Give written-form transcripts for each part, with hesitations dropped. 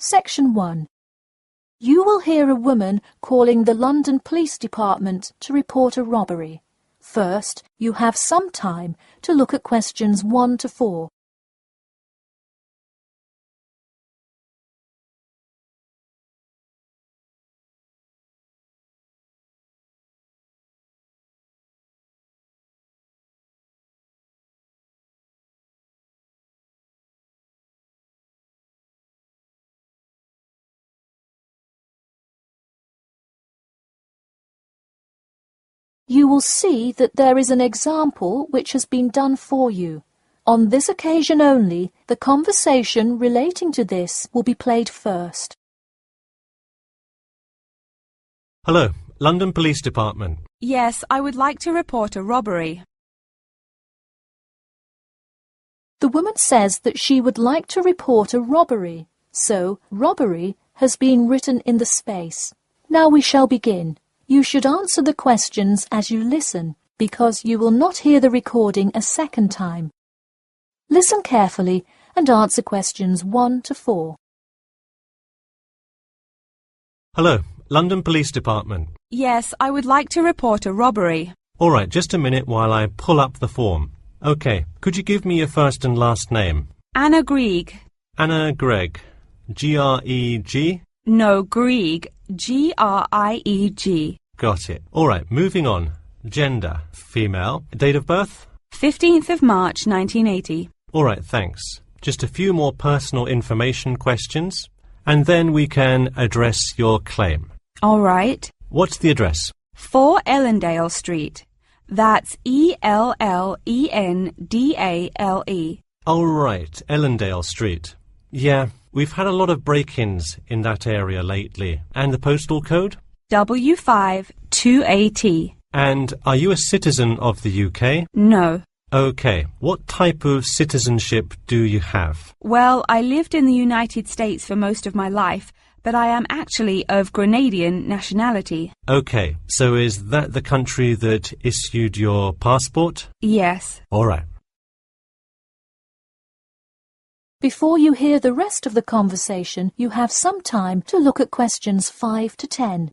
Section 1. You will hear a woman calling the London Police Department to report a robbery. First, you have some time to look at questions 1 to 4. You will see that there is an example which has been done for you. On this occasion only, the conversation relating to this will be played first. Hello, London Police Department. Yes, I would like to report a robbery. The woman says that she would like to report a robbery, so robbery has been written in the space. Now we shall begin. You should answer the questions as you listen, because you will not hear the recording a second time. Listen carefully and answer questions 1 to 4. Hello, London Police Department. Yes, I would like to report a robbery. All right, just a minute while I pull up the form. OK, could you give me your first and last name? Anna Grieg. Anna Gregg. G-R-E-G? No, Grieg. G-R-I-E-G. Got it. All right, moving on. Gender, female. Date of birth? 15th of March, 1980. All right, thanks. Just a few more personal information questions, and then we can address your claim. All right. What's the address? 4 Ellendale Street. That's E-L-L-E-N-D-A-L-E. Oh, right, Ellendale Street. Yeah, we've had a lot of break-ins in that area lately. And the postal code? W5 2AT. And are you a citizen of the UK? No. OK. What type of citizenship do you have? Well, I lived in the United States for most of my life, but I am actually of Grenadian nationality. OK. So is that the country that issued your passport? Yes. All right. Before you hear the rest of the conversation, you have some time to look at questions 5 to 10.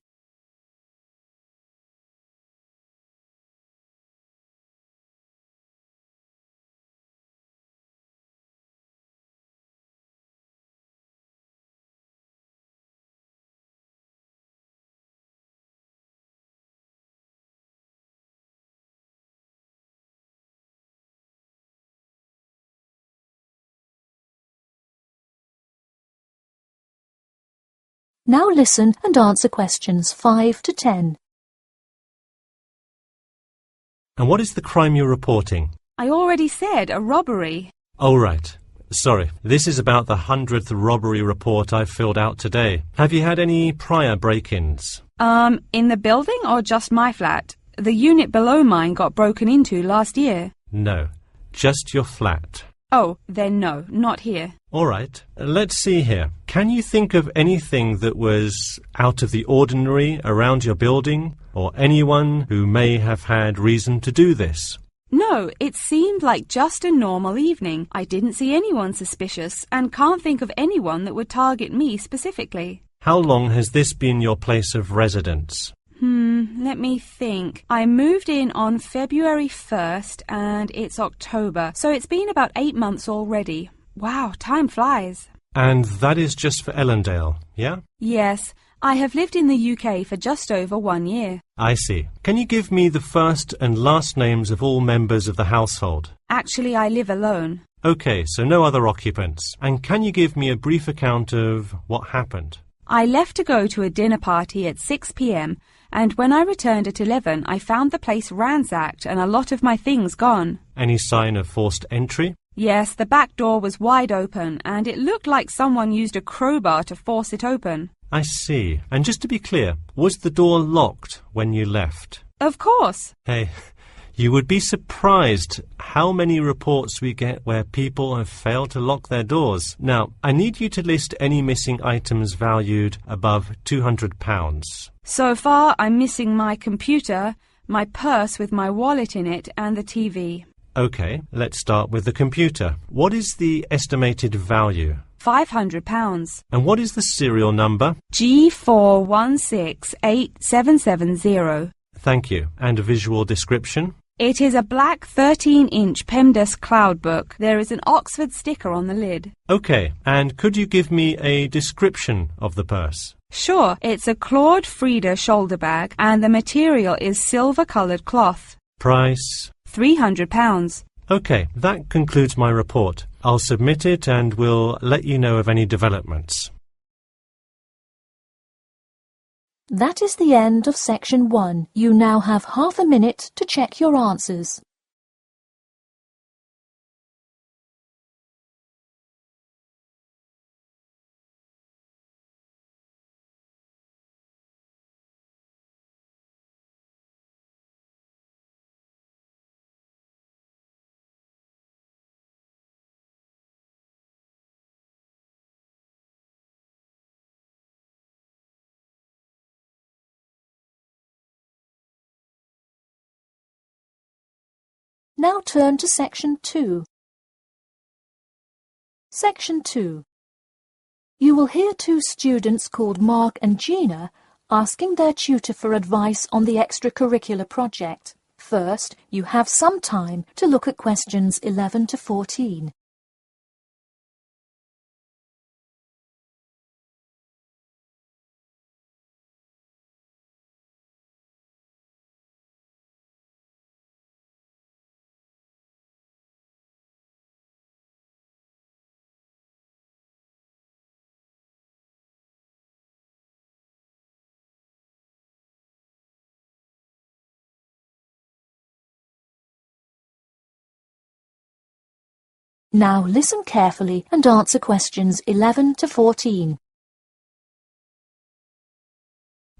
Now listen and answer questions 5 to 10. And what is the crime you're reporting? I already said a robbery. Oh, right. Sorry. This is about the 100th robbery report I've filled out today. Have you had any prior break-ins? In the building or just my flat? The unit below mine got broken into last year. No. Just your flat. Oh, then no, not here. All right. Let's see here. Can you think of anything that was out of the ordinary around your building, or anyone who may have had reason to do this? No, it seemed like just a normal evening. I didn't see anyone suspicious and can't think of anyone that would target me specifically. How long has this been your place of residence? Let me think. I moved in on February 1st and it's October, so it's been about 8 months already. Wow, time flies. And that is just for Ellendale, yeah? Yes, I have lived in the UK for just over 1 year. I see. Can you give me the first and last names of all members of the household? Actually, I live alone. OK, so no other occupants. And can you give me a brief account of what happened? I left to go to a dinner party at 6 p.m. and when I returned at 11, I found the place ransacked and a lot of my things gone. Any sign of forced entry? Yes, the back door was wide open and it looked like someone used a crowbar to force it open. I see. And just to be clear, was the door locked when you left? Of course. Hey, you would be surprised how many reports we get where people have failed to lock their doors. Now, I need you to list any missing items valued above £200. So far, I'm missing my computer, my purse with my wallet in it, and the TV. OK, let's start with the computer. What is the estimated value? £500. And what is the serial number? G41687770. Thank you. And a visual description? It is a black 13-inch PEMDAS cloud book. There is an Oxford sticker on the lid. OK, and could you give me a description of the purse? Sure, it's a Claude Frieda shoulder bag and the material is silver-coloured cloth. Price? £300. OK, that concludes my report. I'll submit it and we'll let you know of any developments. That is the end of section 1. You now have half a minute to check your answers. Now turn to section 2. Section 2. You will hear two students called Mark and Gina asking their tutor for advice on the extracurricular project. First, you have some time to look at questions 11 to 14. Now listen carefully and answer questions 11 to 14.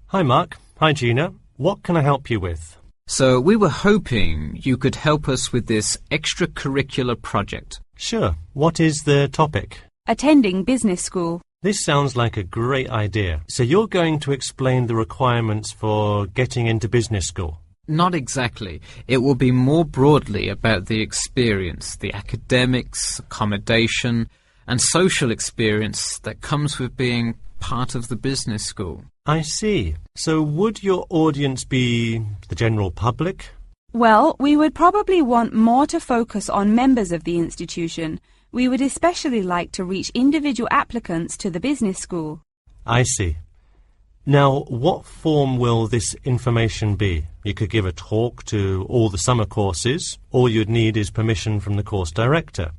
Hi Mark. Hi Gina. What can I help you with? So we were hoping you could help us with this extracurricular project. Sure. What is the topic? Attending business school. This sounds like a great idea. So you're going to explain the requirements for getting into business school? Not exactly. It will be more broadly about the experience, the academics, accommodation, and social experience that comes with being part of the business school. I see. So would your audience be the general public? Well, we would probably want more to focus on members of the institution. We would especially like to reach individual applicants to the business school. I see. Now, what form will this information be? You could give a talk to all the summer courses. All you'd need is permission from the course director.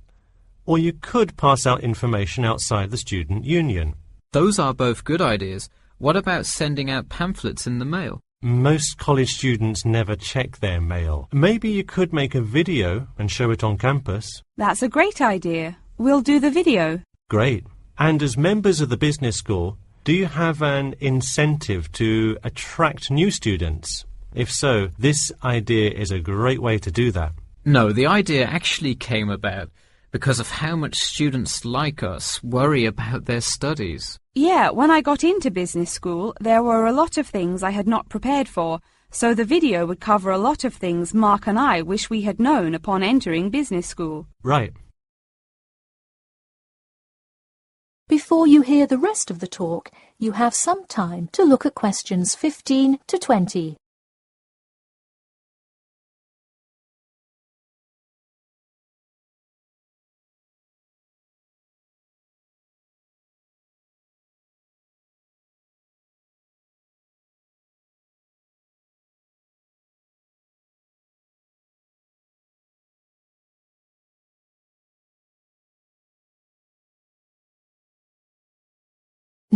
Or you could pass out information outside the student union. Those are both good ideas. What about sending out pamphlets in the mail? Most college students never check their mail. Maybe you could make a video and show it on campus. That's a great idea. We'll do the video. Great. And as members of the business school, do you have an incentive to attract new students? If so, this idea is a great way to do that. No, the idea actually came about because of how much students like us worry about their studies. Yeah, when I got into business school, there were a lot of things I had not prepared for, so the video would cover a lot of things Mark and I wish we had known upon entering business school. Right. Before you hear the rest of the talk, you have some time to look at questions 15 to 20.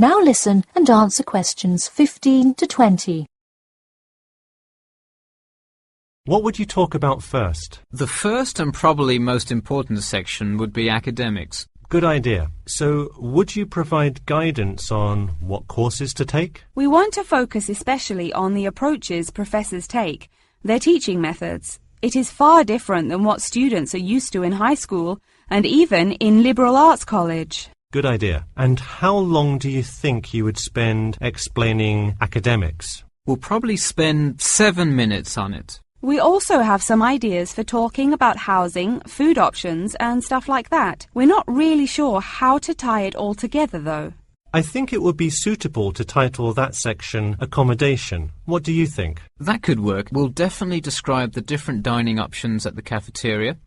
Now listen and answer questions 15 to 20. What would you talk about first? The first and probably most important section would be academics. Good idea. So, would you provide guidance on what courses to take? We want to focus especially on the approaches professors take, their teaching methods. It is far different than what students are used to in high school and even in liberal arts college. Good idea. And how long do you think you would spend explaining academics? We'll probably spend 7 minutes on it. We also have some ideas for talking about housing, food options and stuff like that. We're not really sure how to tie it all together though. I think it would be suitable to title that section Accommodation. What do you think? That could work. We'll definitely describe the different dining options at the cafeteria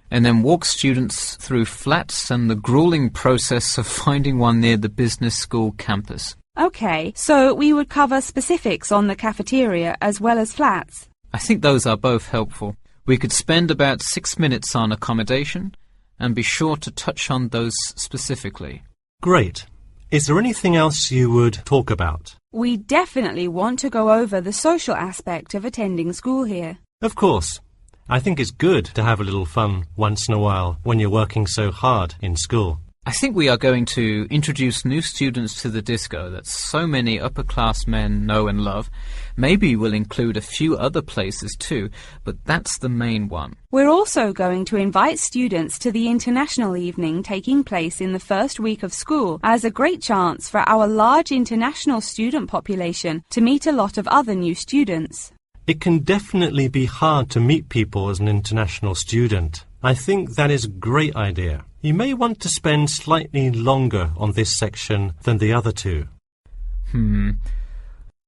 and then walk students through flats and the grueling process of finding one near the business school campus. Okay, so we would cover specifics on the cafeteria as well as flats. I think those are both helpful. We could spend about 6 minutes on accommodation and be sure to touch on those specifically. Great. Is there anything else you would talk about? We definitely want to go over the social aspect of attending school here. Of course. I think it's good to have a little fun once in a while when you're working so hard in school. I think we are going to introduce new students to the disco that so many upper-class men know and love. Maybe we'll include a few other places too, but that's the main one. We're also going to invite students to the international evening taking place in the first week of school as a great chance for our large international student population to meet a lot of other new students. It can definitely be hard to meet people as an international student. I think that is a great idea. You may want to spend slightly longer on this section than the other two.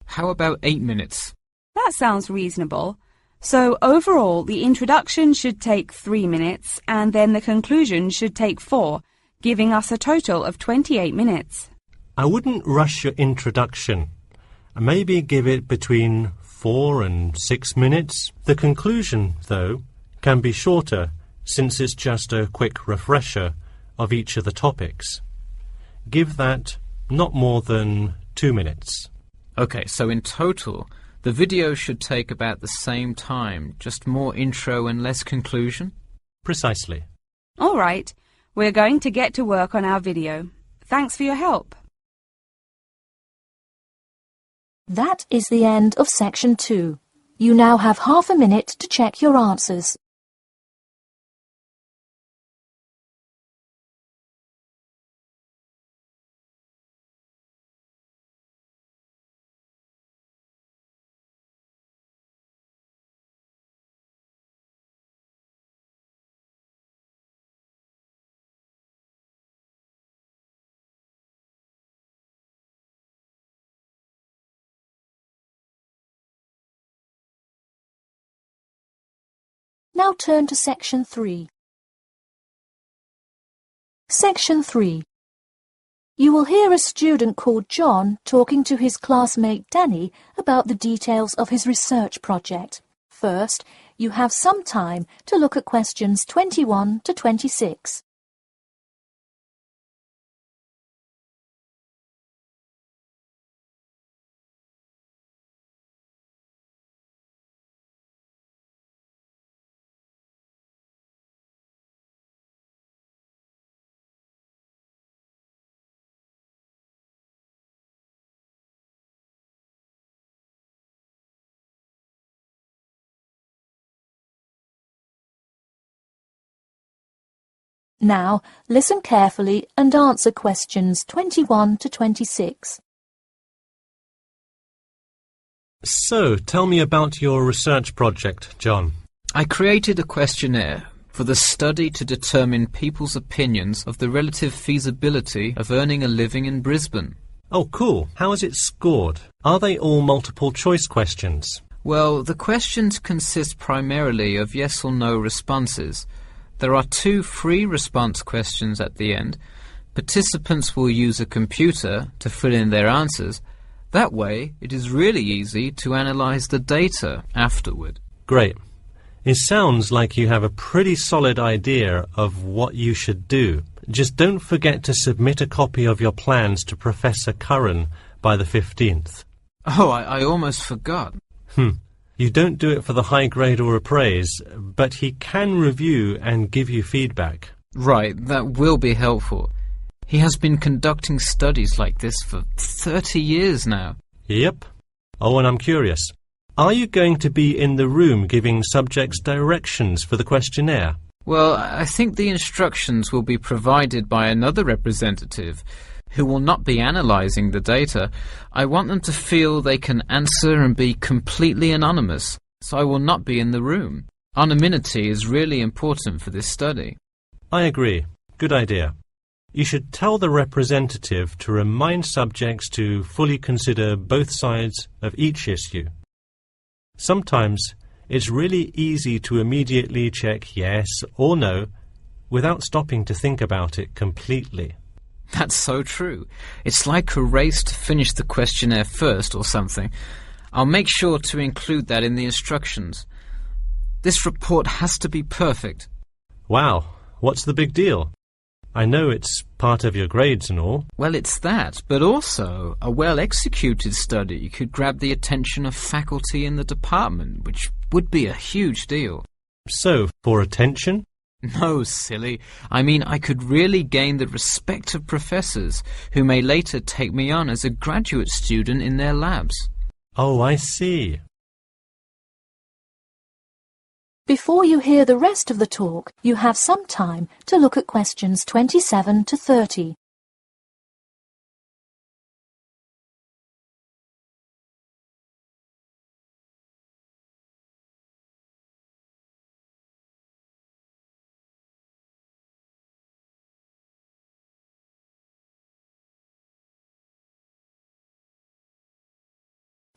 How about 8 minutes? That sounds reasonable. So overall, the introduction should take 3 minutes and then the conclusion should take 4, giving us a total of 28 minutes. I wouldn't rush your introduction. Maybe give it between 4 and 6 minutes. The conclusion, though, can be shorter since it's just a quick refresher of each of the topics. Give that not more than 2 minutes. Okay, so in total, the video should take about the same time, just more intro and less conclusion? Precisely. All right, we're going to get to work on our video. Thanks for your help. That is the end of section 2. You now have half a minute to check your answers. Now turn to section 3. Section 3. You will hear a student called John talking to his classmate Danny about the details of his research project. First, you have some time to look at questions 21 to 26. Now, listen carefully and answer questions 21 to 26. So, tell me about your research project, John. I created a questionnaire for the study to determine people's opinions of the relative feasibility of earning a living in Brisbane. Oh, cool. How is it scored? Are they all multiple choice questions? Well, the questions consist primarily of yes or no responses. There are 2 free response questions at the end. Participants will use a computer to fill in their answers. That way, it is really easy to analyze the data afterward. Great. It sounds like you have a pretty solid idea of what you should do. Just don't forget to submit a copy of your plans to Professor Curran by the 15th. Oh, I almost forgot. You don't do it for the high grade or a praise, but he can review and give you feedback. Right, that will be helpful. He has been conducting studies like this for 30 years now. Yep. Oh, and I'm curious. Are you going to be in the room giving subjects directions for the questionnaire? Well, I think the instructions will be provided by another representative who will not be analysing the data. I want them to feel they can answer and be completely anonymous, so I will not be in the room. Anonymity is really important for this study. I agree. Good idea. You should tell the representative to remind subjects to fully consider both sides of each issue. Sometimes it's really easy to immediately check yes or no without stopping to think about it completely. That's so true. It's like a race to finish the questionnaire first or something. I'll make sure to include that in the instructions. This report has to be perfect. Wow, what's the big deal? I know it's part of your grades and all. Well, it's that, but also a well-executed study could grab the attention of faculty in the department, which would be a huge deal. So, for attention? No, silly. I mean, I could really gain the respect of professors who may later take me on as a graduate student in their labs. Oh, I see. Before you hear the rest of the talk, you have some time to look at questions 27 to 30.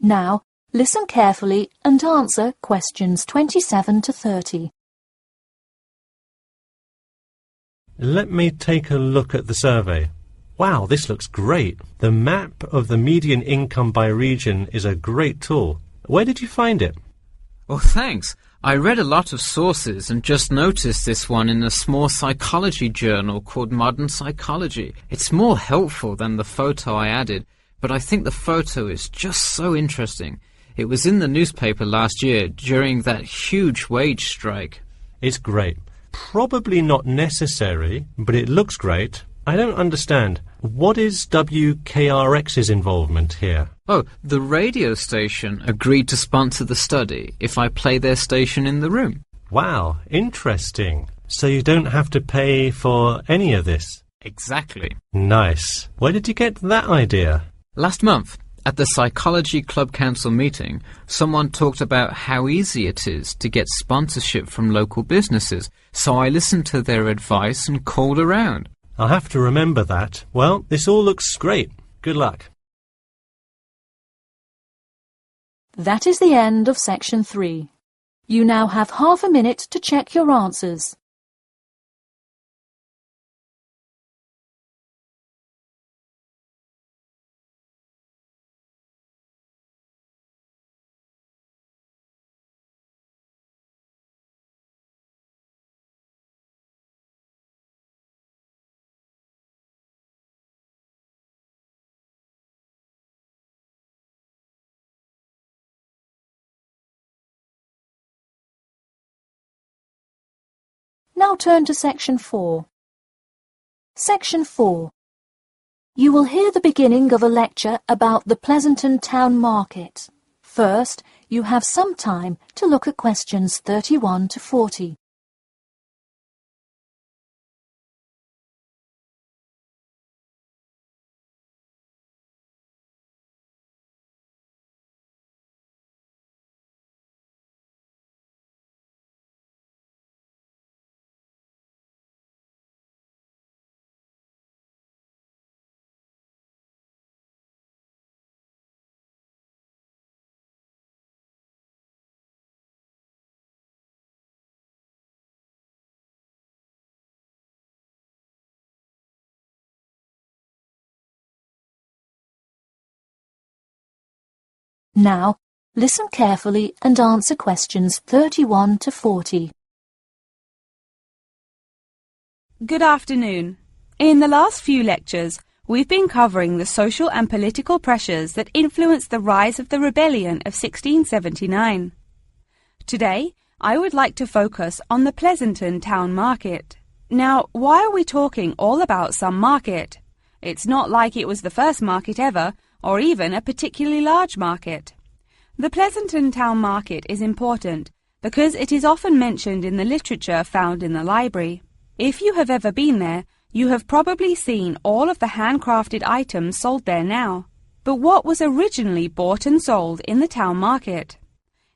Now, listen carefully and answer questions 27 to 30. Let me take a look at the survey. Wow, this looks great. The map of the median income by region is a great tool. Where did you find it? Oh, thanks. I read a lot of sources and just noticed this one in a small psychology journal called Modern Psychology. It's more helpful than the photo I added, but I think the photo is just so interesting. It was in the newspaper last year during that huge wage strike. It's great. Probably not necessary, but it looks great. I don't understand. What is WKRX's involvement here? Oh, the radio station agreed to sponsor the study if I play their station in the room. Wow, interesting. So you don't have to pay for any of this? Exactly. Nice. Where did you get that idea? Last month, at the Psychology Club Council meeting, someone talked about how easy it is to get sponsorship from local businesses, so I listened to their advice and called around. I'll have to remember that. Well, this all looks great. Good luck. That is the end of section 3. You now have half a minute to check your answers. Now turn to section 4. Section 4. You will hear the beginning of a lecture about the Pleasanton Town Market. First, you have some time to look at questions 31 to 40. Now, listen carefully and answer questions 31 to 40. Good afternoon. In the last few lectures, we've been covering the social and political pressures that influenced the rise of the rebellion of 1679. Today, I would like to focus on the Pleasanton Town Market. Now, why are we talking all about some market? It's not like it was the first market ever, or even a particularly large market. The Pleasanton Town Market is important, because it is often mentioned in the literature found in the library. If you have ever been there, you have probably seen all of the handcrafted items sold there now. But what was originally bought and sold in the town market?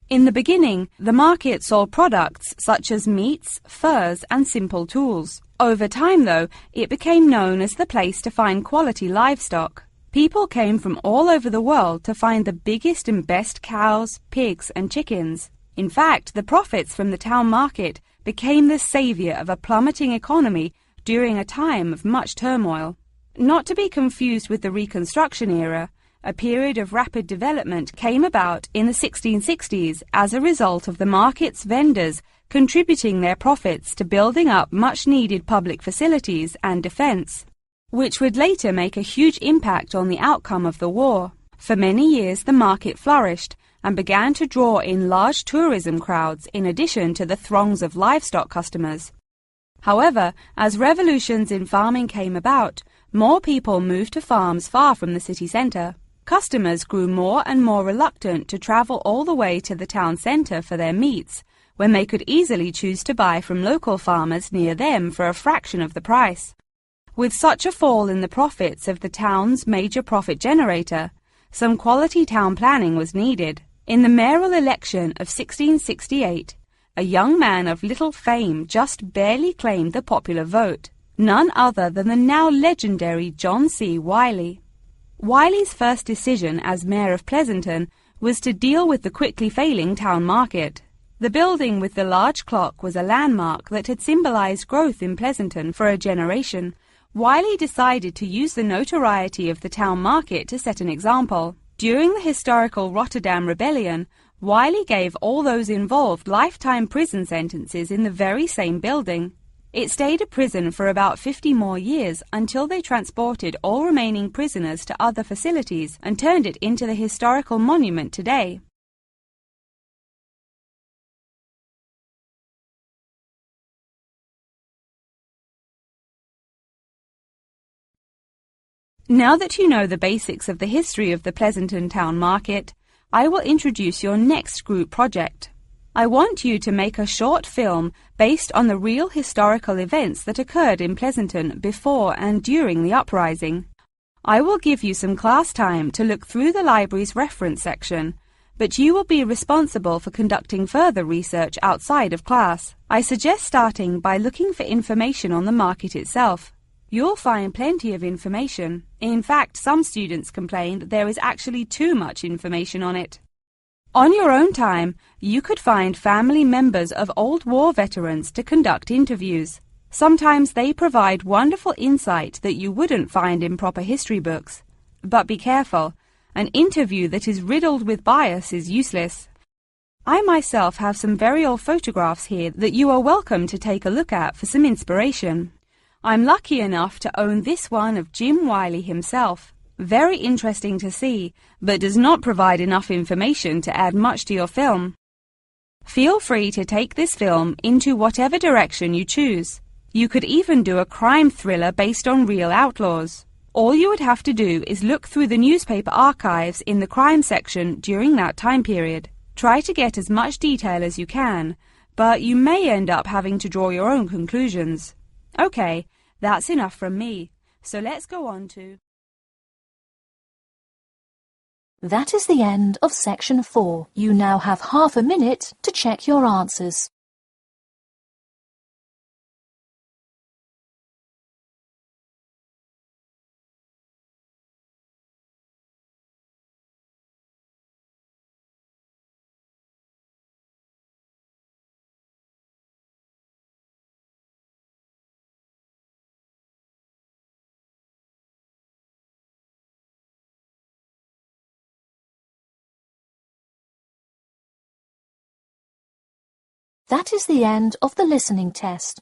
In the beginning, the market sold products such as meats, furs, and simple tools. Over time, though, it became known as the place to find quality livestock. People came from all over the world to find the biggest and best cows, pigs, and chickens. In fact, the profits from the town market became the savior of a plummeting economy during a time of much turmoil. Not to be confused with the Reconstruction era, a period of rapid development came about in the 1660s as a result of the market's vendors contributing their profits to building up much-needed public facilities and defense, which would later make a huge impact on the outcome of the war. For many years, the market flourished and began to draw in large tourism crowds in addition to the throngs of livestock customers. However, as revolutions in farming came about, more people moved to farms far from the city centre. Customers grew more and more reluctant to travel all the way to the town centre for their meats, when they could easily choose to buy from local farmers near them for a fraction of the price. With such a fall in the profits of the town's major profit generator, some quality town planning was needed. In the mayoral election of 1668, a young man of little fame just barely claimed the popular vote, none other than the now legendary John C. Wiley. Wiley's first decision as mayor of Pleasanton was to deal with the quickly failing town market. The building with the large clock was a landmark that had symbolized growth in Pleasanton for a generation. Wiley decided to use the notoriety of the town market to set an example. During the historical Rotterdam Rebellion, Wiley gave all those involved lifetime prison sentences in the very same building. It stayed a prison for about 50 more years until they transported all remaining prisoners to other facilities and turned it into the historical monument today. Now that you know the basics of the history of the Pleasanton Town Market, I will introduce your next group project. I want you to make a short film based on the real historical events that occurred in Pleasanton before and during the uprising. I will give you some class time to look through the library's reference section, but you will be responsible for conducting further research outside of class. I suggest starting by looking for information on the market itself. You'll find plenty of information. In fact, some students complain that there is actually too much information on it. On your own time, you could find family members of old war veterans to conduct interviews. Sometimes they provide wonderful insight that you wouldn't find in proper history books. But be careful, an interview that is riddled with bias is useless. I myself have some very old photographs here that you are welcome to take a look at for some inspiration. I'm lucky enough to own this one of Jim Wiley himself. Very interesting to see, but does not provide enough information to add much to your film. Feel free to take this film into whatever direction you choose. You could even do a crime thriller based on real outlaws. All you would have to do is look through the newspaper archives in the crime section during that time period. Try to get as much detail as you can, but you may end up having to draw your own conclusions. Okay, that's enough from me, so let's go on to... That is the end of section 4. You now have half a minute to check your answers. That is the end of the listening test.